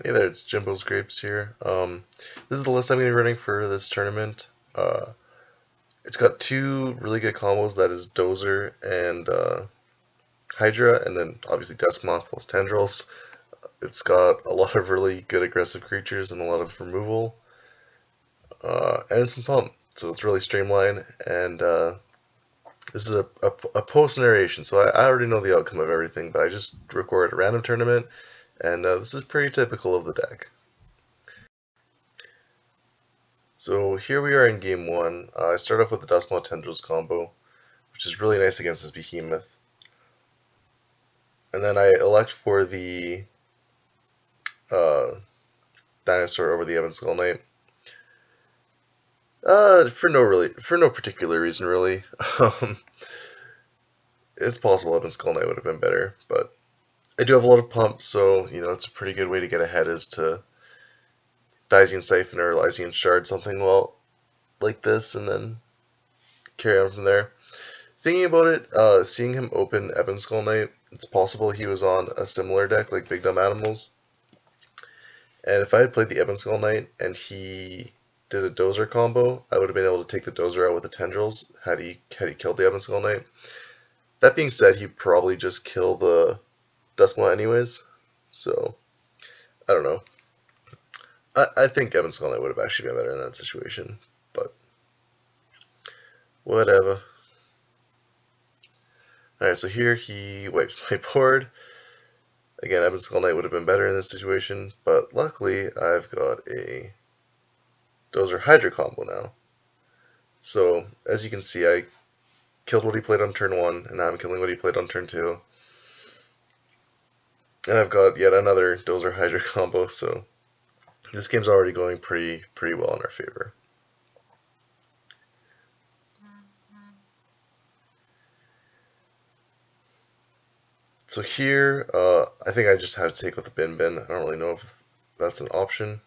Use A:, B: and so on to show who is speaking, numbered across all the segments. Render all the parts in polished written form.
A: Hey there, it's Jimbo's Grapes here. This is the list I'm going to be running for this tournament. It's got two really good combos, that is Dozer and Hydra, and then obviously Duskmoth plus Tendrils. It's got a lot of really good aggressive creatures and a lot of removal, and some pump. So it's really streamlined, and this is a post narration, so I already know the outcome of everything, but I just recorded a random tournament, and this is pretty typical of the deck. So here we are in game one. I start off with the Duskmoth Tendrils combo, which is really nice against this Behemoth. And then I elect for the uh, Dinosaur over the Ebon Skull Knight. For no particular reason really. It's possible Ebon Skull Knight would have been better, but I do have a lot of pumps, so it's a pretty good way to get ahead is to Daisian Siphon or Lysian Shard, something like this, and then carry on from there. Thinking about it, seeing him open Ebon Skull Knight, it's possible he was on a similar deck like Big Dumb Animals. And if I had played the Ebon Skull Knight and he did a Dozer combo, I would have been able to take the Dozer out with the Tendrils had he killed the Ebon Skull Knight. That being said, he'd probably just kill the Duskmoth anyways, so I don't know. I think Ebon Skull Knight would have actually been better in that situation, but whatever. Alright, so here he wipes my board. Again, Ebon Skull Knight would have been better in this situation, but luckily I've got a Dozer Hydra combo now. So, as you can see, I killed what he played on turn 1, and now I'm killing what he played on turn 2. And I've got yet another Dozer Hydra combo, so this game's already going pretty well in our favor. So here, I think I just have to take with the Bin Bin. I don't really know if that's an option.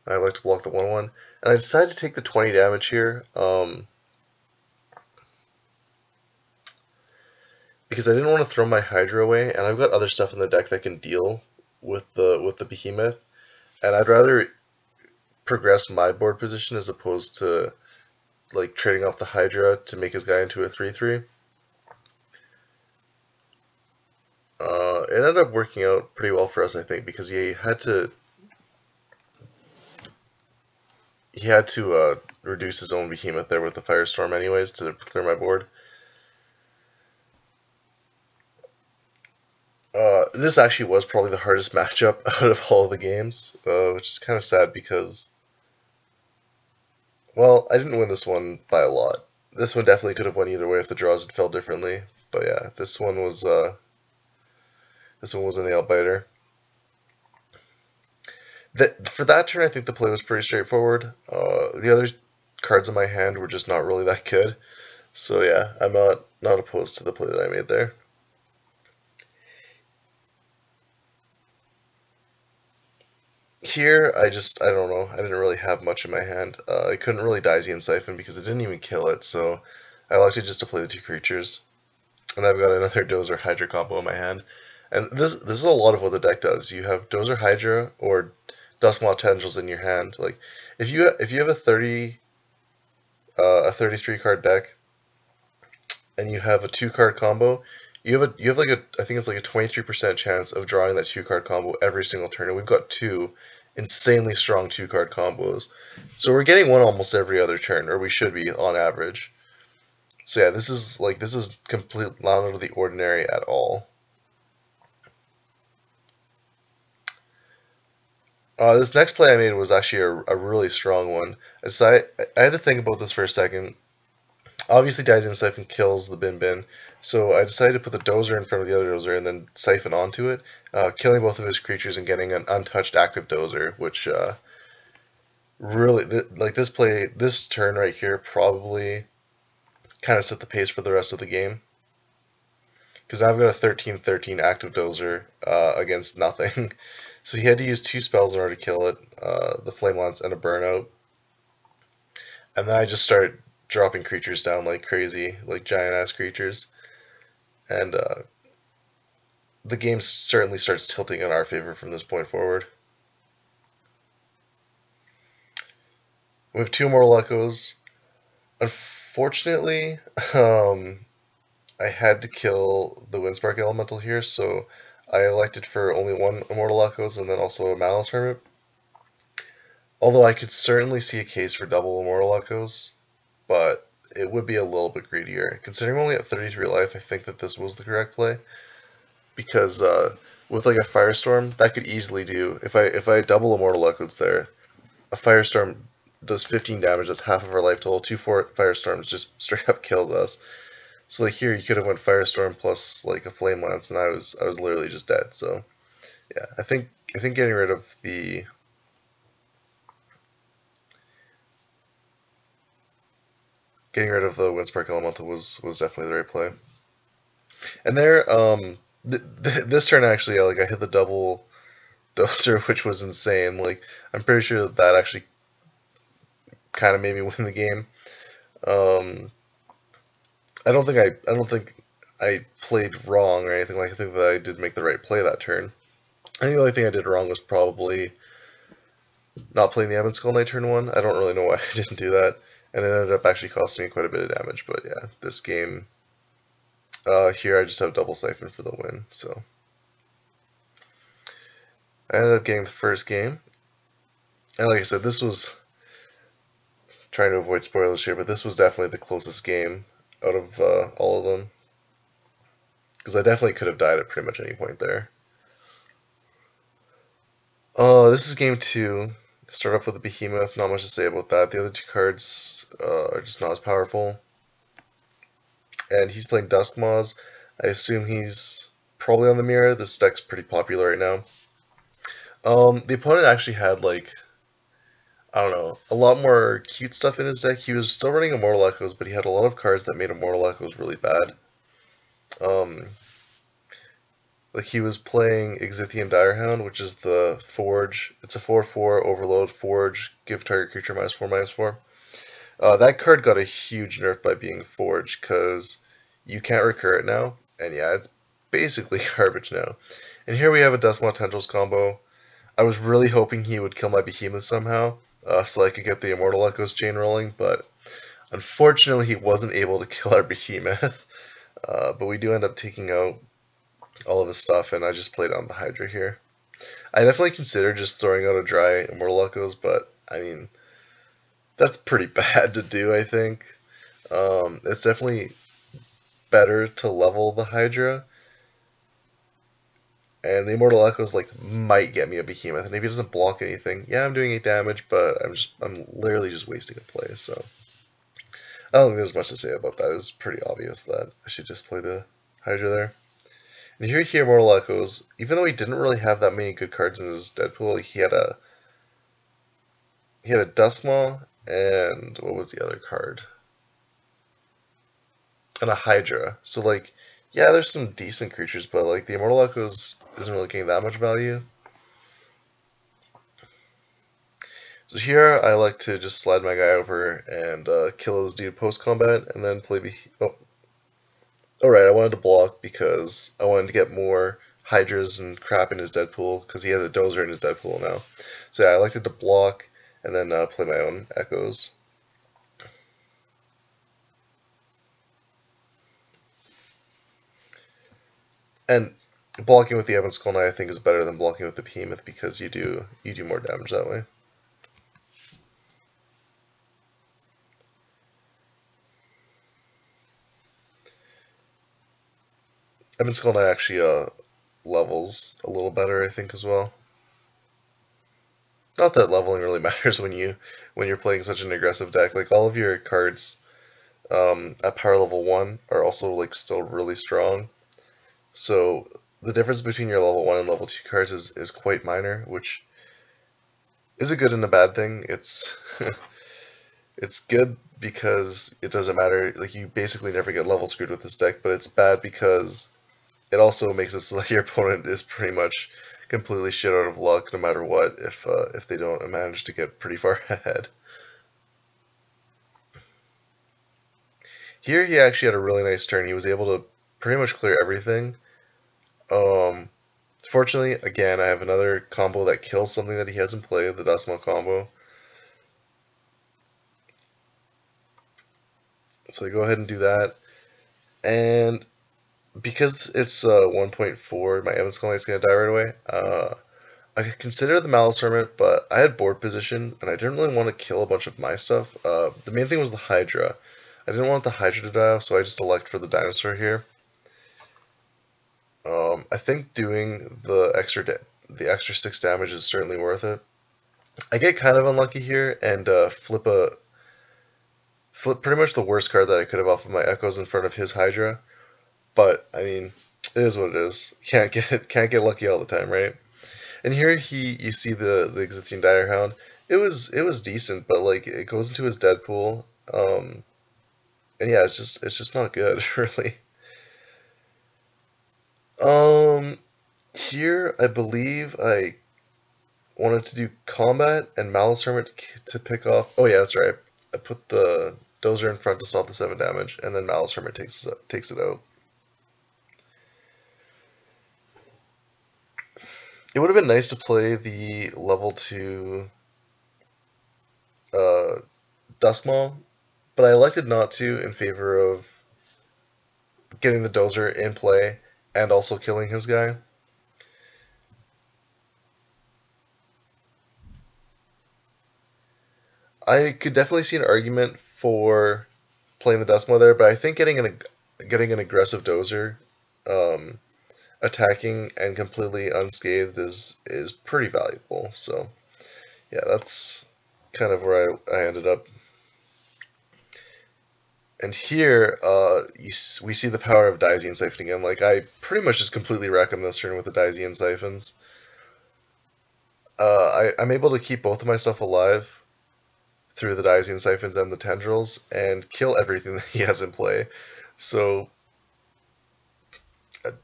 A: I like to block the 1/1, and I decided to take the 20 damage here because I didn't want to throw my Hydra away, and I've got other stuff in the deck that can deal with the Behemoth, and I'd rather progress my board position as opposed to like trading off the Hydra to make his guy into a 3/3. It ended up working out pretty well for us, I think, because he had to reduce his own Behemoth there with the Firestorm anyways to clear my board. This actually was probably the hardest matchup out of all of the games, which is kind of sad because, well, I didn't win this one by a lot. This one definitely could have won either way if the draws had fell differently, but yeah, this one was a nail biter. For that turn, I think the play was pretty straightforward. The other cards in my hand were just not really that good, so yeah, I'm not opposed to the play that I made there. Here, I don't know, I didn't really have much in my hand. I couldn't really Daisian Siphon because it didn't even kill it, so I elected just to play the two creatures. And I've got another Dozer Hydra combo in my hand. And this is a lot of what the deck does. You have Dozer Hydra or Duskmoth Tendrils in your hand. Like if you have a 33 card deck and you have a 2-card combo, you have like I think it's like a 23% chance of drawing that 2-card combo every single turn, and we've got two insanely strong 2-card combos. So we're getting one almost every other turn, or we should be on average. So yeah, this is completely not out of the ordinary at all. This next play I made was actually a really strong one. I had to think about this for a second. Obviously, Daisian Siphon kills the Bin Bin, so I decided to put the Dozer in front of the other Dozer and then Siphon onto it, killing both of his creatures and getting an untouched active Dozer, which really, this turn right here probably kind of set the pace for the rest of the game. Because now I've got a 13/13 active Dozer against nothing. So he had to use 2 spells in order to kill it, the Flame Lance and a Burnout. And then I just started dropping creatures down like crazy, like giant-ass creatures. And the game certainly starts tilting in our favor from this point forward. We have 2 Immortal Echoes. Unfortunately, I had to kill the Windspark Elemental here, so I elected for only 1 Immortal Echoes and then also a Malice Hermit. Although I could certainly see a case for double Immortal Echoes, but it would be a little bit greedier. Considering I'm only at 33 life, I think that this was the correct play. Because with like a Firestorm, that could easily do, if I double Immortal Echoes there, a Firestorm does 15 damage, that's half of our life total. 2 Firestorms just straight up kills us. So like here, you could have went Firestorm plus like a Flame Lance, and I was literally just dead. So yeah, I think getting rid of the Windspark Elemental was definitely the right play. And there, this turn actually, like I hit the double dozer, which was insane. Like I'm pretty sure that actually kind of made me win the game. I don't think I played wrong or anything. Like I think that I did make the right play that turn. I think the only thing I did wrong was probably not playing the Ebon Skull Knight turn 1. I don't really know why I didn't do that, and it ended up actually costing me quite a bit of damage. But yeah, this game here I just have double siphon for the win. So I ended up getting the first game, and like I said, this was trying to avoid spoilers here, but this was definitely the closest game out of all of them, because I definitely could have died at pretty much any point there. This is game 2. Start off with the Behemoth, not much to say about that. The other 2 cards are just not as powerful. And he's playing Duskmaws. I assume he's probably on the mirror. This deck's pretty popular right now. The opponent actually had, like, I don't know, a lot more cute stuff in his deck. He was still running Immortal Echoes, but he had a lot of cards that made Immortal Echoes really bad. Like he was playing Exithian Direhound, which is the Forge. It's a 4/4 Overload Forge. Give target creature -4/-4. That card got a huge nerf by being Forge, because you can't recur it now. And yeah, it's basically garbage now. And here we have a Duskmaw Tendrils combo. I was really hoping he would kill my Behemoth somehow, so I could get the Immortal Echoes chain rolling, but unfortunately he wasn't able to kill our Behemoth. But we do end up taking out all of his stuff, and I just played on the Hydra here. I definitely considered just throwing out a dry Immortal Echoes, but I mean, that's pretty bad to do, I think. It's definitely better to level the Hydra, and the Immortal Echoes like might get me a Behemoth, and if he doesn't block anything, yeah, I'm doing 8 damage, but I'm literally just wasting a play, so I don't think there's much to say about that. It was pretty obvious that I should just play the Hydra there. And here he Immortal Echoes, even though he didn't really have that many good cards in his Deadpool, like he had a Duskmaw, and what was the other card? And a Hydra. So like, yeah, there's some decent creatures, but like the Immortal Echoes isn't really getting that much value. So here I like to just slide my guy over and kill his dude post-combat, and then play Alright, I wanted to block because I wanted to get more Hydras and crap in his Deadpool, because he has a Dozer in his Deadpool now. So yeah, I elected to block and then play my own Echoes. And blocking with the Ebon Skull Knight I think is better than blocking with the Behemoth, because you do more damage that way. Ebon Skull Knight actually levels a little better, I think, as well. Not that leveling really matters when you're playing such an aggressive deck. Like all of your cards at power level 1 are also like still really strong. So the difference between your level 1 and level 2 cards is quite minor, which is a good and a bad thing. It's it's good because it doesn't matter. Like you basically never get level screwed with this deck, but it's bad because it also makes it so that your opponent is pretty much completely shit out of luck no matter what if they don't manage to get pretty far ahead. Here he actually had a really nice turn. He was able to pretty much clear everything. Fortunately, again, I have another combo that kills something that he has in play, the Dustmaw combo. So I go ahead and do that. And because it's 1.4, my Evans Skull Knight's going to die right away. I could consider the Malice Hermit, but I had board position, and I didn't really want to kill a bunch of my stuff. The main thing was the Hydra. I didn't want the Hydra to die off, so I just elect for the Dinosaur here. I think doing the extra 6 damage is certainly worth it. I get kind of unlucky here and flip pretty much the worst card that I could have off of my Echoes in front of his Hydra. But I mean, it is what it is. Can't get lucky all the time, right? And here you see the existing Dire Hound. It was decent, but like it goes into his Deadpool. And yeah, it's just not good, really. Here I believe I wanted to do Combat and Malice Hermit to pick off. Oh yeah, that's right. I put the Dozer in front to stop the 7 damage, and then Malice Hermit takes it out. It would have been nice to play the level 2 Duskmaw, but I elected not to in favor of getting the Dozer in play and also killing his guy. I could definitely see an argument for playing the Duskmaw there, but I think getting an aggressive Dozer, attacking and completely unscathed is pretty valuable. So yeah, that's kind of where I ended up. And here, we see the power of Daisy Siphon again. Like, I pretty much just completely wreck him this turn with the Daisy Siphons. I'm able to keep both of my stuff alive through the Daisy Siphons and the Tendrils, and kill everything that he has in play. So,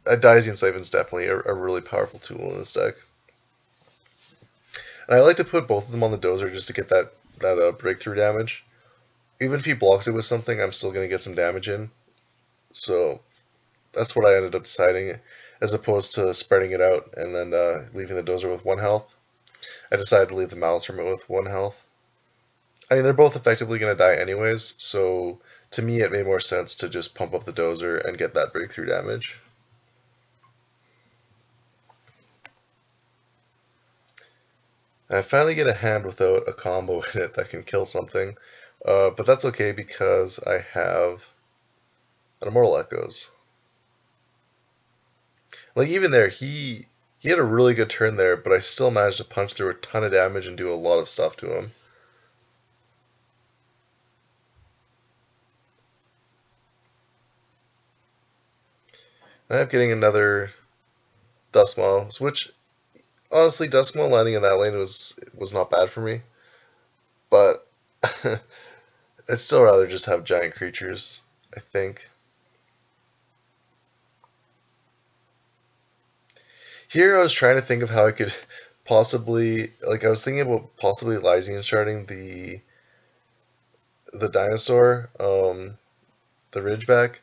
A: a Daisy Siphon is definitely a really powerful tool in this deck. And I like to put both of them on the Dozer just to get that breakthrough damage. Even if he blocks it with something, I'm still going to get some damage in. So that's what I ended up deciding, as opposed to spreading it out and then leaving the Dozer with 1 health. I decided to leave the Malice Hermit with 1 health. I mean, they're both effectively going to die anyways, so to me it made more sense to just pump up the Dozer and get that breakthrough damage. And I finally get a hand without a combo in it that can kill something. But that's okay because I have an Immortal Echoes. Like, even there, he had a really good turn there, but I still managed to punch through a ton of damage and do a lot of stuff to him. And I am getting another Duskmaw, which, honestly, Duskmaw landing in that lane was not bad for me. But I'd still rather just have giant creatures, I think. Here I was trying to think of how I could possibly, like, I was thinking about possibly Lysian sharding the dinosaur, the Ridgeback,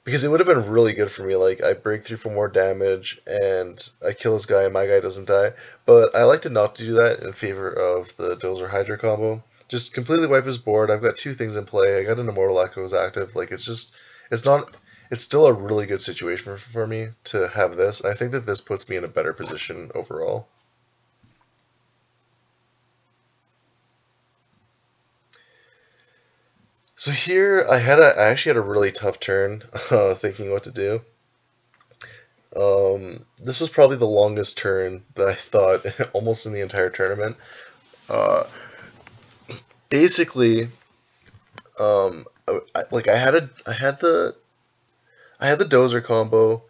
A: because it would have been really good for me. Like, I break through for more damage, and I kill this guy, and my guy doesn't die. But I elected not to do that in favor of the Dozer Hydra combo. Just completely wipe his board. I've got 2 things in play. I got an Immortal Echoes active. Like, it's still a really good situation for me to have this. And I think that this puts me in a better position overall. So here I actually had a really tough turn thinking what to do. This was probably the longest turn that I thought almost in the entire tournament. Basically, I had the Dozer combo,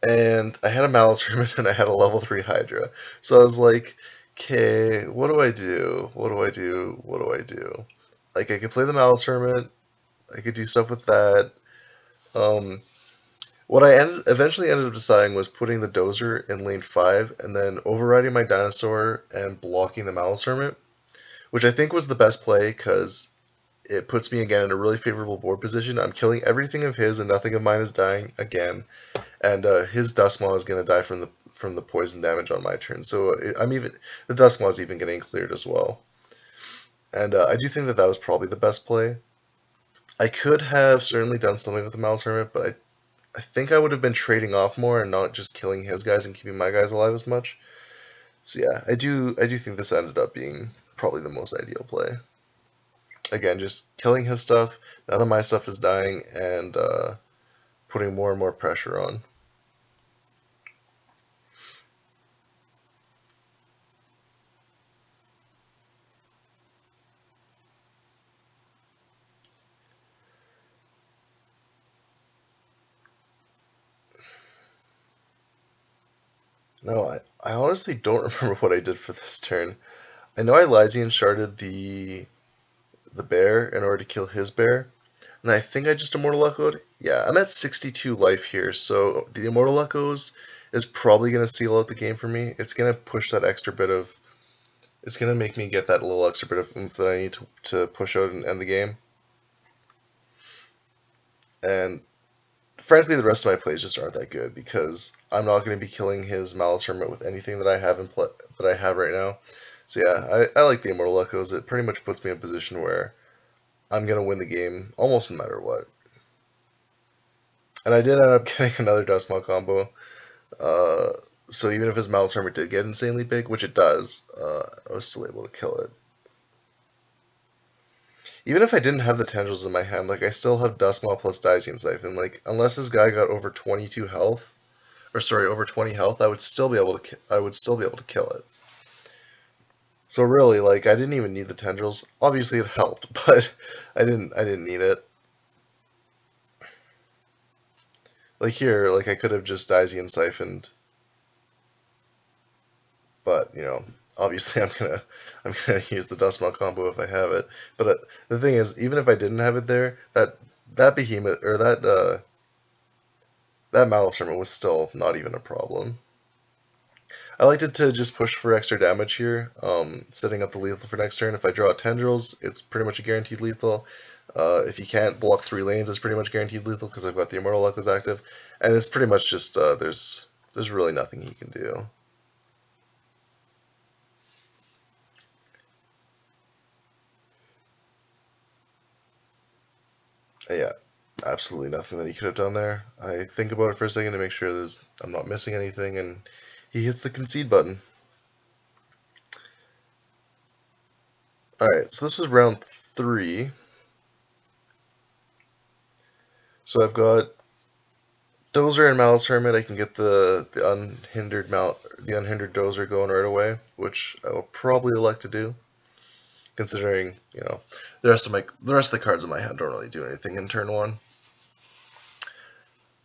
A: and I had a Malice Hermit, and I had a level 3 Hydra. So I was like, okay, what do I do? What do I do? What do I do? Like, I could play the Malice Hermit, I could do stuff with that. What I eventually ended up deciding was putting the Dozer in lane 5, and then overriding my Dinosaur and blocking the Malice Hermit, which I think was the best play, because it puts me again in a really favorable board position. I'm killing everything of his, and nothing of mine is dying again. And his Duskmaw is going to die from the poison damage on my turn. So the Duskmaw is even getting cleared as well. And I do think that that was probably the best play. I could have certainly done something with the Malice Hermit, but I think I would have been trading off more and not just killing his guys and keeping my guys alive as much. So yeah, I do think this ended up being probably the most ideal play. Again, just killing his stuff, none of my stuff is dying, and putting more and more pressure on. No, I honestly don't remember what I did for this turn. I know I Lysian sharded the bear in order to kill his bear, and I think I just Immortal Echoed. Yeah, I'm at 62 life here, so the Immortal Echoes is probably going to seal out the game for me. It's going to push that extra bit of... It's going to make me get that little extra bit of oomph that I need to push out and end the game. And frankly, the rest of my plays just aren't that good because I'm not going to be killing his Malice Hermit with anything that I have right now. So yeah, I like the Immortal Echoes. It pretty much puts me in a position where I'm going to win the game almost no matter what. And I did end up getting another Duskmaw combo. So even if his Malice Hermit did get insanely big, which it does, I was still able to kill it. Even if I didn't have the tendrils in my hand, like I still have Duskmaw plus Daisy Siphon. Like unless this guy got over 22 health, or sorry, over 20 health, I would still be able to kill it. So really, like I didn't even need the tendrils. Obviously, it helped, but I didn't need it. Like here, like I could have just Daisy Siphoned, but you know. Obviously, I'm gonna use the Duskmaw combo if I have it. But the thing is, even if I didn't have it there, that behemoth or that Malice Hermit was still not even a problem. I liked it to just push for extra damage here, setting up the lethal for next turn. If I draw out tendrils, it's pretty much a guaranteed lethal. If you can't block 3 lanes, it's pretty much guaranteed lethal because I've got the Immortal Echoes active, and it's pretty much just there's really nothing he can do. Yeah, absolutely nothing that he could have done there. I think about it for a second to make sure I'm not missing anything, and he hits the concede button. Alright, so this was round 3. So I've got Dozer and Malice Hermit. I can get the unhindered Dozer going right away, which I will probably elect to do. Considering, you know, the rest of the cards in my hand don't really do anything in turn 1.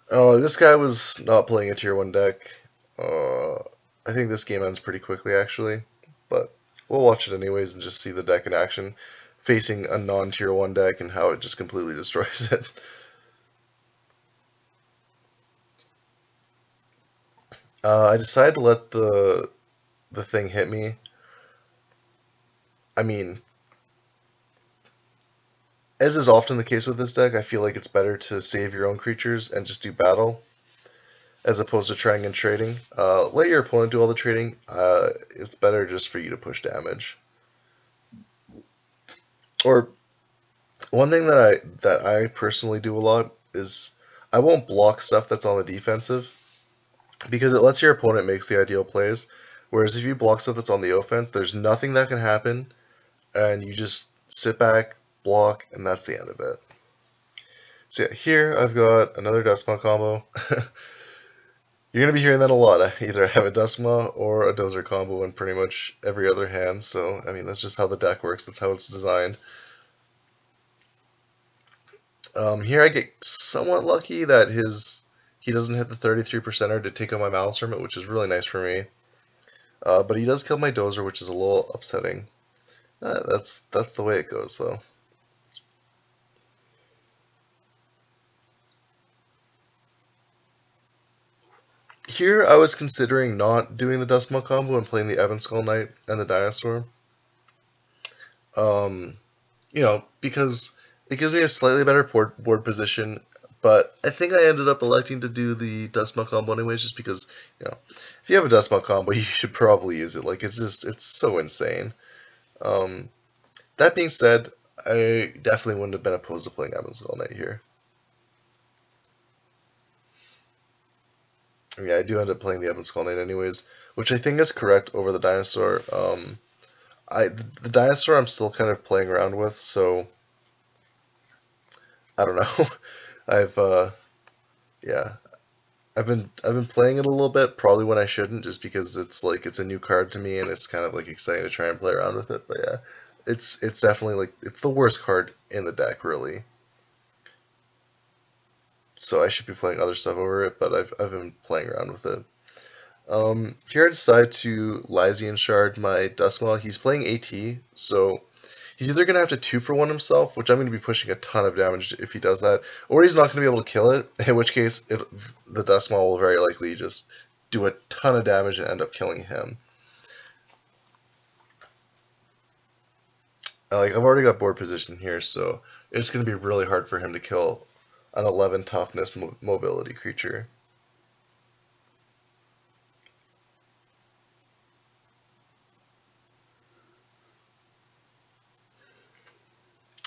A: Oh, this guy was not playing a tier 1 deck. I think this game ends pretty quickly, actually. But we'll watch it anyways and just see the deck in action, facing a non-tier 1 deck and how it just completely destroys it. I decided to let the thing hit me. I mean, as is often the case with this deck, I feel like it's better to save your own creatures and just do battle, as opposed to trying and trading. Let your opponent do all the trading. It's better just for you to push damage. Or one thing that I personally do a lot is I won't block stuff that's on the defensive because it lets your opponent make the ideal plays. Whereas if you block stuff that's on the offense, there's nothing that can happen, and you just sit back, block, and that's the end of it. So yeah, here I've got another Duskmaw combo. You're going to be hearing that a lot. I either have a Duskmaw or a Dozer combo in pretty much every other hand, so I mean that's just how the deck works, that's how it's designed. Here I get somewhat lucky that he doesn't hit the 33%er to take out my Malice Hermit, which is really nice for me. But he does kill my Dozer, which is a little upsetting. That's the way it goes, though. Here I was considering not doing the Duskmaw combo and playing the Ebon Skull Knight and the Dinosaur. you know, because it gives me a slightly better board position. But I think I ended up electing to do the dust melt combo anyways, just because, you know, if you have a dust melt combo, you should probably use it. Like, it's so insane. Um, that being said, I definitely wouldn't have been opposed to playing Ebon Skull Knight here. Yeah, I do end up playing the Ebon Skull Knight anyways, which I think is correct over the dinosaur. The dinosaur I'm still kind of playing around with, so I don't know. I've yeah, I've been playing it a little bit, probably when I shouldn't, just because it's a new card to me and it's kind of like exciting to try and play around with it. But yeah, it's definitely like it's the worst card in the deck, really. So I should be playing other stuff over it, but I've been playing around with it. Here I decide to Lysian Shard my Duskmaw. He's playing AT, so he's either going to have to 2-for-1 himself, which I'm going to be pushing a ton of damage if he does that, or he's not going to be able to kill it, in which case the Duskmaw will very likely just do a ton of damage and end up killing him. Like, I've already got board position here, so it's going to be really hard for him to kill an 11 toughness mobility creature.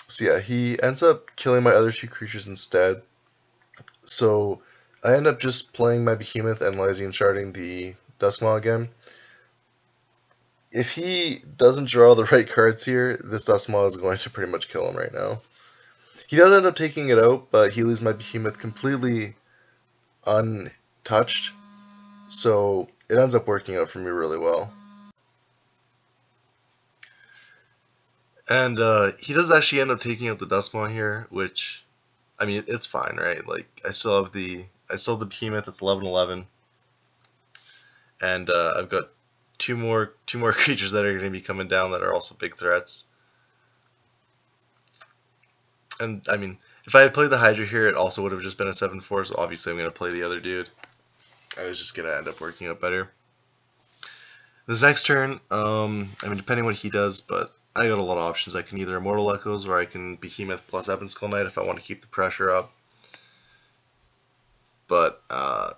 A: So yeah, he ends up killing my other 2 creatures instead. So I end up just playing my Behemoth and Lysian Sharding the Duskmaw again. If he doesn't draw the right cards here, this Duskmaw is going to pretty much kill him right now. He does end up taking it out, but he leaves my Behemoth completely untouched, so it ends up working out for me really well. And he does actually end up taking out the Duskmaw here, which, I mean, it's fine, right? Like, I still have the Behemoth. It's 11/11, and I've got two more creatures that are going to be coming down that are also big threats. And I mean, if I had played the Hydra here, it also would have just been a 7/4. So obviously, I'm going to play the other dude. I was just going to end up working out better. This next turn, I mean, depending what he does, but I got a lot of options. I can either Immortal Echoes, or I can Behemoth plus Ebon Skull Knight if I want to keep the pressure up. But I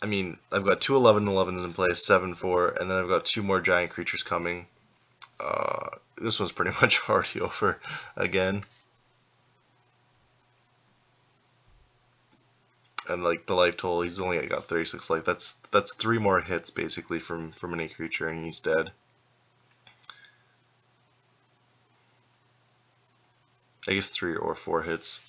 A: mean, I've got 2 11/11s in place, 7/4, and then I've got 2 more giant creatures coming. This one's pretty much already over again. And like the life total, he's only got 36 life. That's 3 more hits basically from any creature, and he's dead. I guess 3 or 4 hits.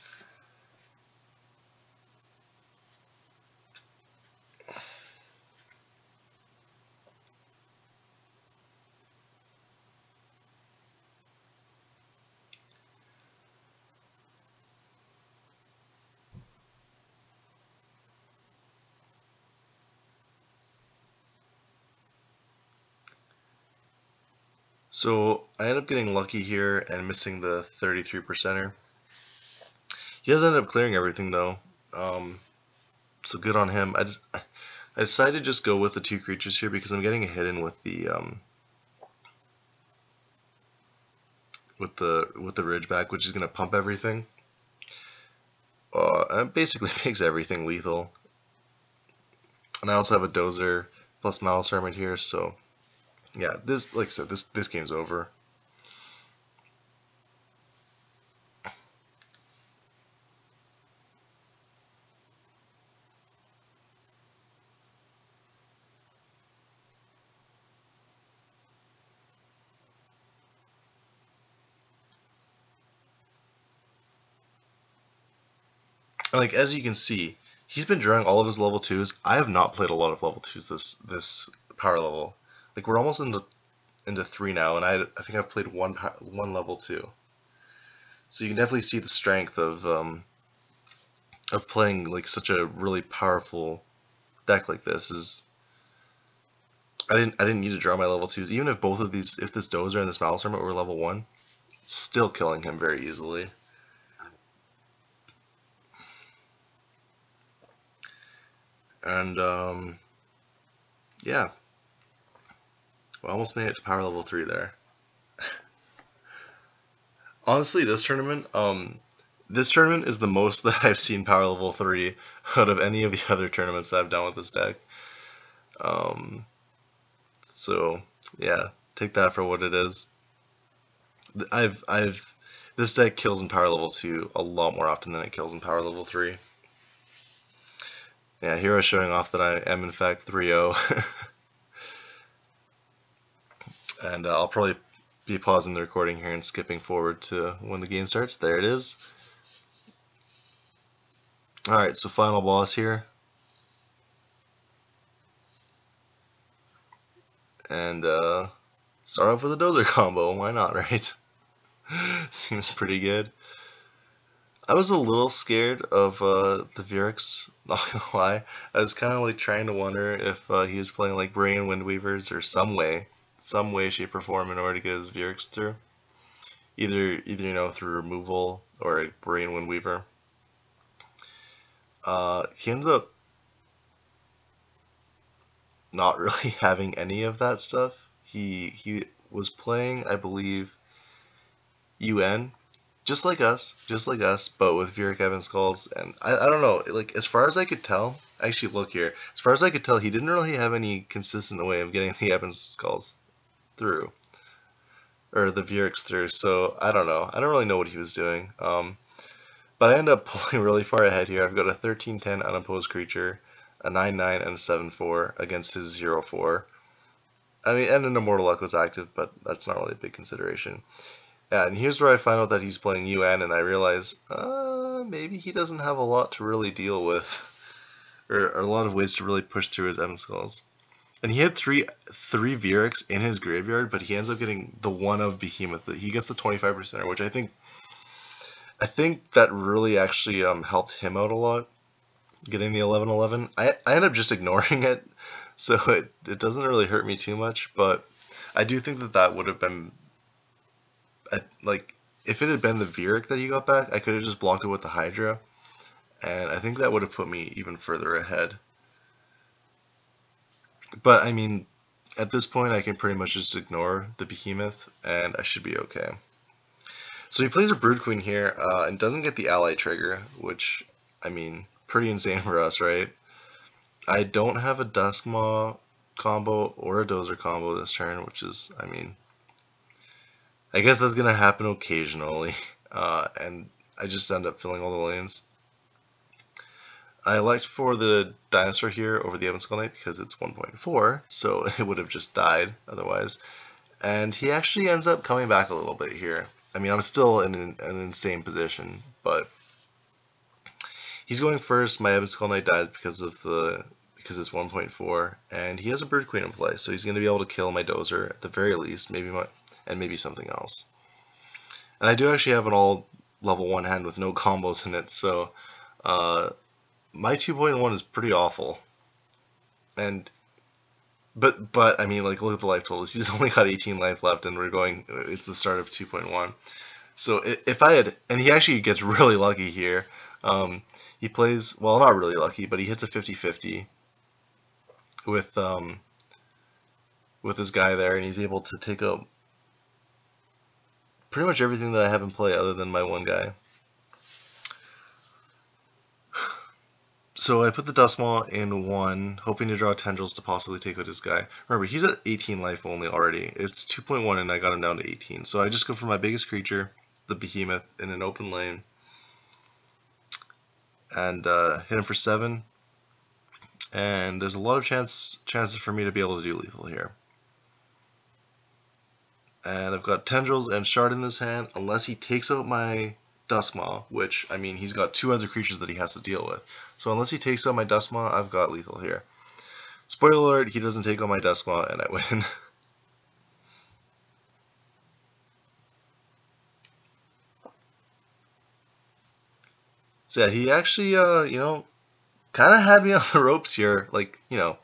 A: So I end up getting lucky here and missing the 33%er. He does end up clearing everything though, so good on him. I decided to just go with the 2 creatures here because I'm getting a hit in with the Ridgeback, which is going to pump everything. And it basically makes everything lethal. And I also have a Dozer plus Malice Hermit here, so yeah, this, like I said, this game's over. Like, as you can see, he's been drawing all of his level 2s. I have not played a lot of level 2s this power level. Like, we're almost into 3 now, and I think I've played one level 2. So you can definitely see the strength of playing like such a really powerful deck like this. Is I didn't need to draw my level 2s. Even if both of these, if this Dozer and this Malice Hermit were level 1, it's still killing him very easily. And yeah, we almost made it to power level 3 there. Honestly, this tournament is the most that I've seen power level 3 out of any of the other tournaments that I've done with this deck. So yeah, take that for what it is. This deck kills in power level 2 a lot more often than it kills in power level 3. Yeah, here I was showing off that I am in fact 3-0. And I'll probably be pausing the recording here and skipping forward to when the game starts. There it is. Alright, so final boss here. And start off with a dozer combo, why not, right? Seems pretty good. I was a little scared of the Vyrix, not gonna lie. I was kind of like trying to wonder if he was playing like Brain and Windweavers or some way, shape, or form in order to get his Vyrix through. Either you know, through removal or a Brain Windweaver. He ends up not really having any of that stuff. He was playing, I believe, UN, just like us, but with Viric Evans Skulls, and I don't know, like, as far as I could tell, actually look here, as far as I could tell, he didn't really have any consistent way of getting the Evans Skulls through, or the Virics through, so I don't know, I don't really know what he was doing, but I end up pulling really far ahead here. I've got a 13-10 unopposed creature, a 9-9, and a 7-4 against his 0-4. I mean, and an Immortal Luck was active, but that's not really a big consideration. Yeah, and here's where I find out that he's playing UN, and I realize, maybe he doesn't have a lot to really deal with, or a lot of ways to really push through his Evans Skulls. And he had three Virics in his graveyard, but he ends up getting the one of Behemoth. He gets the 25%, which I think that really actually helped him out a lot, getting the 11-11. I end up just ignoring it, so it doesn't really hurt me too much, but I do think that would have been, like, if it had been the Viric that he got back, I could have just blocked it with the Hydra, and I think that would have put me even further ahead. But, I mean, at this point I can pretty much just ignore the Behemoth, and I should be okay. So he plays a Brood Queen here, and doesn't get the ally trigger, which, I mean, pretty insane for us, right? I don't have a Duskmaw combo or a Dozer combo this turn, which is, I mean, I guess that's going to happen occasionally, and I just end up filling all the lanes. I elect for the Dinosaur here over the Evans Skull Knight because it's 1.4, so it would have just died otherwise. And he actually ends up coming back a little bit here. I mean, I'm still in an insane position, but he's going first. My Evans Skull Knight dies because it's 1.4, and he has a Brood Queen in play, so he's going to be able to kill my Dozer at the very least, maybe something else. And I do actually have an all level 1 hand with no combos in it, so my 2.1 is pretty awful. And but I mean, like, look at the life totals. He's only got 18 life left, and it's the start of 2.1. So if I had, and he actually gets really lucky here. He plays, well, not really lucky, but he hits a 50-50 with his guy there, and he's able to take out pretty much everything that I have in play other than my one guy. So I put the Duskmaw in 1, hoping to draw Tendrils to possibly take out his guy. Remember, he's at 18 life only already. It's 2.1 and I got him down to 18. So I just go for my biggest creature, the Behemoth, in an open lane. And hit him for 7. And there's a lot of chances for me to be able to do lethal here. And I've got Tendrils and Shard in this hand, unless he takes out my Duskmaw, which, I mean, he's got 2 other creatures that he has to deal with. So unless he takes out my Duskmaw, I've got lethal here. Spoiler alert, he doesn't take out my Duskmaw, and I win. So yeah, he actually, you know, kind of had me on the ropes here, like, you know,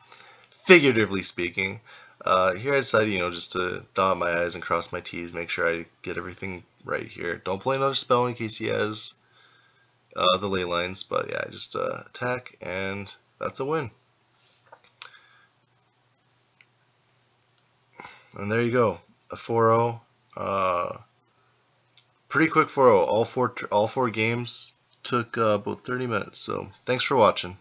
A: figuratively speaking. Here I decided, you know, just to dot my I's and cross my T's, make sure I get everything right here. Don't play another spell in case he has the ley lines, but yeah, just attack, and that's a win. And there you go, a 4-0. pretty quick for all four games. Took about 30 minutes. So thanks for watching.